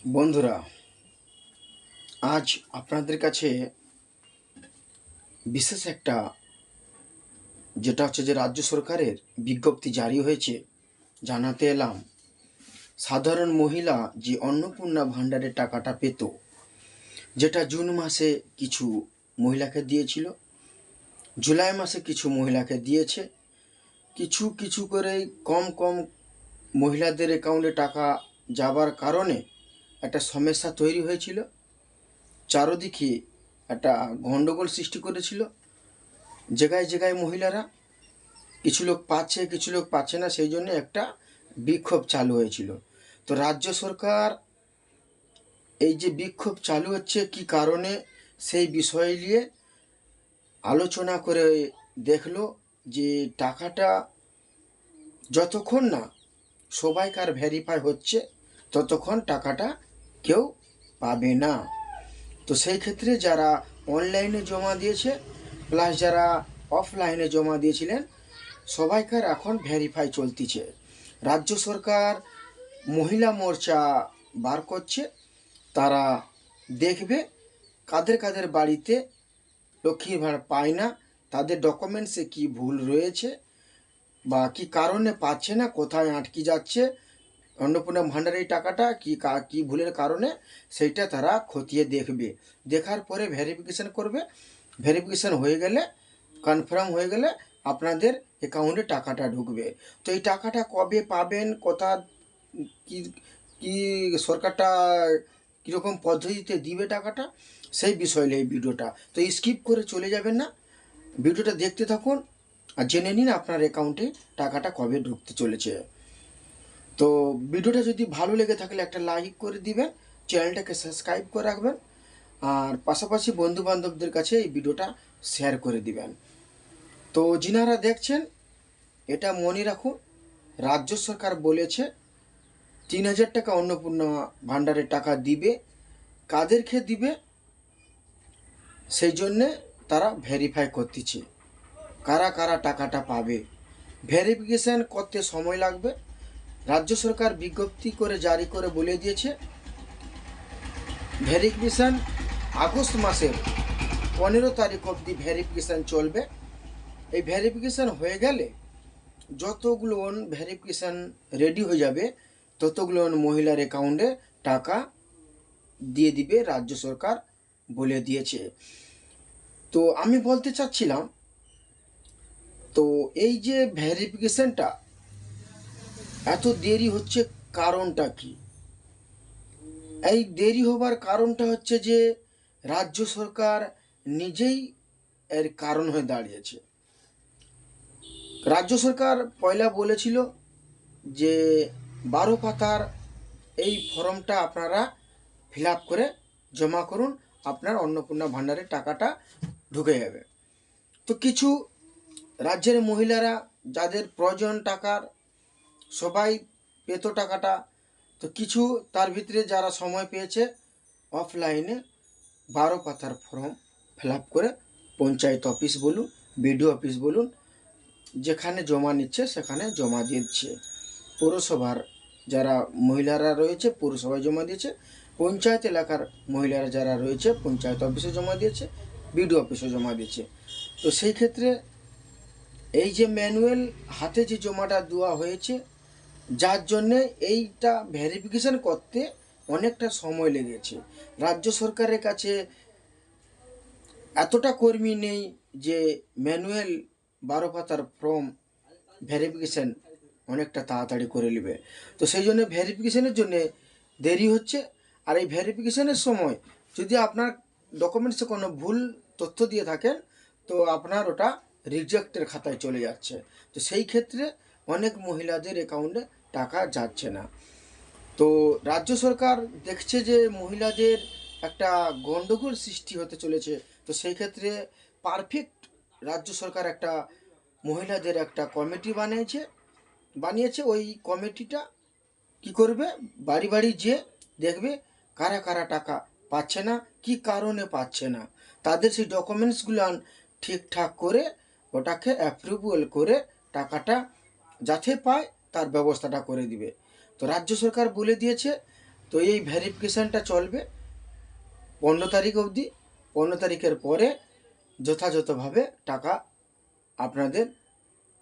বন্ধুরা, আজ আপনাদের কাছে বিশেষ একটা যেটা হচ্ছে যে রাজ্য সরকারের বিজ্ঞপ্তি জারি হয়েছে জানাতে এলাম। সাধারণ মহিলা যে অন্নপূর্ণা ভাণ্ডারের টাকাটা পেত, যেটা জুন মাসে কিছু মহিলাকে দিয়েছিল, জুলাই মাসে কিছু মহিলাকে দিয়েছে, কিছু কিছু করে কম কম মহিলাদের অ্যাকাউন্টে টাকা যাবার কারণে একটা সমস্যা তৈরি হয়েছিল, চারদিকে একটা গণ্ডগোল সৃষ্টি করেছিল। জায়গায় জায়গায় মহিলারা কিছু লোক পাচ্ছে, কিছু লোক পাচ্ছে না, সেই জন্য একটা বিক্ষোভ চালু হয়েছিল। তো রাজ্য সরকার এই যে বিক্ষোভ চালু হচ্ছে কি কারণে, সেই বিষয় নিয়ে আলোচনা করে দেখলো যে টাকাটা যতক্ষণ না সবাইকার ভেরিফাই হচ্ছে ততক্ষণ টাকাটা কেউ পাবে না। তো সেই ক্ষেত্রে যারা অনলাইনে জমা দিয়েছে প্লাস যারা অফলাইনে জমা দিয়েছিলেন, সবাইকার এখন ভেরিফাই চলতিছে। রাজ্য সরকার মহিলা মোর্চা বার করছে, তারা দেখবে কাদের কাদের বাড়িতে লক্ষ্মীর ভাড় পায় না, তাদের ডকুমেন্টসে কি ভুল রয়েছে বা কি কারণে পাচ্ছে না, কোথায় আটকে যাচ্ছে অন্নপূর্ণা ভাণ্ডারের টাকাটা, কি ভুলের কারণে, সেইটা তারা খতিয়ে দেখবে। দেখার পরে ভেরিফিকেশান করবে। ভেরিফিকেশান হয়ে গেলে, কনফার্ম হয়ে গেলে আপনাদের অ্যাকাউন্টে টাকাটা ঢুকবে। তো এই টাকাটা কবে পাবেন, কি কি সরকারটা কীরকম পদ্ধতিতে দিবে টাকাটা, সেই বিষয় নিয়ে এই ভিডিওটা। তো স্কিপ করে চলে যাবেন না, ভিডিওটা দেখতে থাকুন আর জেনে নিন আপনার অ্যাকাউন্টে টাকাটা কবে ঢুকতে চলেছে। তো ভিডিওটা যদি ভালো লেগে থাকলে একটা লাইক করে দিবেন, চ্যানেলটাকে সাবস্ক্রাইব করে রাখবেন, আর পাশাপাশি বন্ধুবান্ধবদের কাছে এই ভিডিওটা শেয়ার করে দিবেন। তো যিনারা দেখছেন, এটা মনে রাখুন, রাজ্য সরকার বলেছে ৩,০০০ টাকা অন্নপূর্ণা ভাণ্ডারের টাকা দিবে। কাদেরকে দিবে সেই জন্যে তারা ভেরিফাই করতেছে কারা কারা টাকাটা পাবে। ভেরিফিকেশান করতে সময় লাগবে। রাজ্য সরকার বিজ্ঞপ্তি করে জারি করে বলে দিয়েছে ভেরিফিকেশান আগস্ট মাসের 15 তারিখ অবধি ভেরিফিকেশান চলবে। এই ভেরিফিকেশান হয়ে গেলে যতগুলো ভেরিফিকেশান রেডি হয়ে যাবে ততগুলো মহিলার অ্যাকাউন্টে টাকা দিয়ে দিবে রাজ্য সরকার বলে দিয়েছে। তো আমি বলতে চাচ্ছিলাম, তো এই যে ভেরিফিকেশানটা এত দেরি হচ্ছে, কারণটা কি? এই দেরি হবার কারণটা হচ্ছে যে রাজ্য সরকার নিজেই এর কারণ হয়ে দাঁড়িয়েছে। রাজ্য সরকার পয়লা বলেছিল যে 12 পাতার এই ফর্মটা আপনারা ফিল আপ করে জমা করুন, আপনার অন্নপূর্ণা ভাণ্ডারের টাকাটা ঢুকে যাবে। তো কিছু রাজ্যের মহিলারা যাদের প্রয়োজন টাকার, সবাই পেত টাকাটা। তো কিছু তার ভিতরে যারা সময় পেয়েছে অফলাইনে 12 পাতার ফর্ম ফিল আপ করে পঞ্চায়েত অফিস বলুন, বিডিও অফিস বলুন, যেখানে জমা নিচ্ছে সেখানে জমা দিচ্ছে। পৌরসভার যারা মহিলারা রয়েছে পৌরসভায় জমা দিয়েছে, পঞ্চায়েত এলাকার মহিলারা যারা রয়েছে পঞ্চায়েত অফিসে জমা দিয়েছে, বিডিও অফিসে জমা দিয়েছে। তো সেই ক্ষেত্রে এই যে ম্যানুয়াল হাতে যে জমাটা দেওয়া হয়েছে, যার জন্যে এইটা ভেরিফিকেশান করতে অনেকটা সময় লেগেছে। রাজ্য সরকারের কাছে এতটা কর্মী নেই যে ম্যানুয়াল 12 পাতার ফর্ম ভেরিফিকেশান অনেকটা তাড়াতাড়ি করে নেবে। তো সেই জন্য ভেরিফিকেশানের জন্যে দেরি হচ্ছে। আর এই ভেরিফিকেশানের সময় যদি আপনার ডকুমেন্টসে কোনো ভুল তথ্য দিয়ে থাকেন, তো আপনার ওটা রিজেক্টের খাতায় চলে যাচ্ছে। তো সেই ক্ষেত্রে অনেক মহিলাদের অ্যাকাউন্টে টাকা যাচ্ছে না। তো রাজ্য সরকার দেখছে যে মহিলাদের একটা গণ্ডগোল সৃষ্টি হতে চলেছে। তো সেই ক্ষেত্রে পারফেক্ট রাজ্য সরকার একটা মহিলাদের একটা কমিটি বানিয়েছে। ওই কমিটিটা কি করবে, বাড়ি বাড়ি যে দেখবে কারা কারা টাকা পাচ্ছে না, কি কারণে পাচ্ছে না, তাদের সেই ডকুমেন্টসগুলো ঠিকঠাক করে ওটাকে অ্যাপ্রুভাল করে টাকাটা যাতে পায় তার ব্যবস্থাটা করে দিবে। তো রাজ্য সরকার বলে দিয়েছে তো এই ভেরিফিকেশানটা চলবে 15 তারিখ অবধি। 15 তারিখের পরে যথাযথভাবে টাকা আপনাদের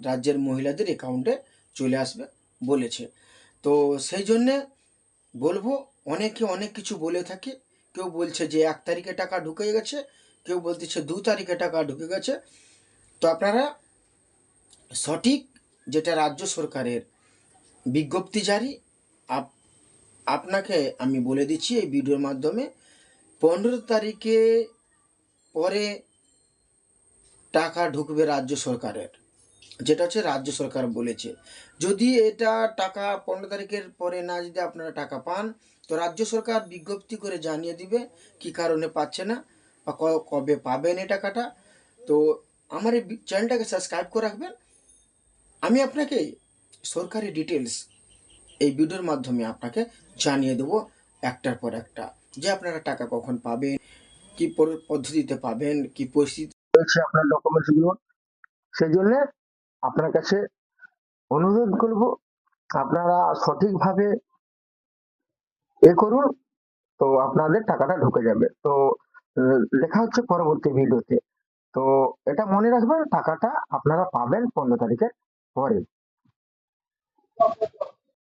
রাজ্যের মহিলাদের অ্যাকাউন্টে চলে আসবে বলেছে। তো সেই জন্যে বলবো, অনেকে অনেক কিছু বলে থাকে। কেউ বলছে যে 1 তারিখে টাকা ঢুকে গেছে, কেউ বলতেছে 2 তারিখে টাকা ঢুকে গেছে। তো আপনারা সঠিক যেটা রাজ্য সরকারের বিজ্ঞপ্তি জারি, আপনাকে আমি বলে দিচ্ছি এই ভিডিওর মাধ্যমে, 15 তারিখে পরে টাকা ঢুকবে রাজ্য সরকারের, যেটা হচ্ছে রাজ্য সরকার বলেছে। যদি এটা টাকা 15 তারিখের পরে না যদি আপনারা টাকা পান, তো রাজ্য সরকার বিজ্ঞপ্তি করে জানিয়ে দিবে কি কারণে পাচ্ছে না বা কবে পাবেন এই টাকাটা। তো আমার এই চ্যানেলটাকে সাবস্ক্রাইব করে রাখবেন। আমি আপনাকে সরকারি ডিটেলস এই ভিডিওর মাধ্যমে আপনাকে জানিয়ে দেবো একটার পর একটা, যে আপনারা টাকা কখন পাবেন, কি পদ্ধতিতে পাবেন, কি পরিস্থিতি রয়েছে আপনার ডকুমেন্টসগুলো। সেই জন্য আপনার কাছে অনুরোধ করব, আপনারা সঠিকভাবে করুন, তো আপনাদের টাকাটা ঢুকে যাবে। তো দেখা হচ্ছে পরবর্তী ভিডিওতে। তো এটা মনে রাখবেন, টাকাটা আপনারা পাবেন 15 তারিখের পরে।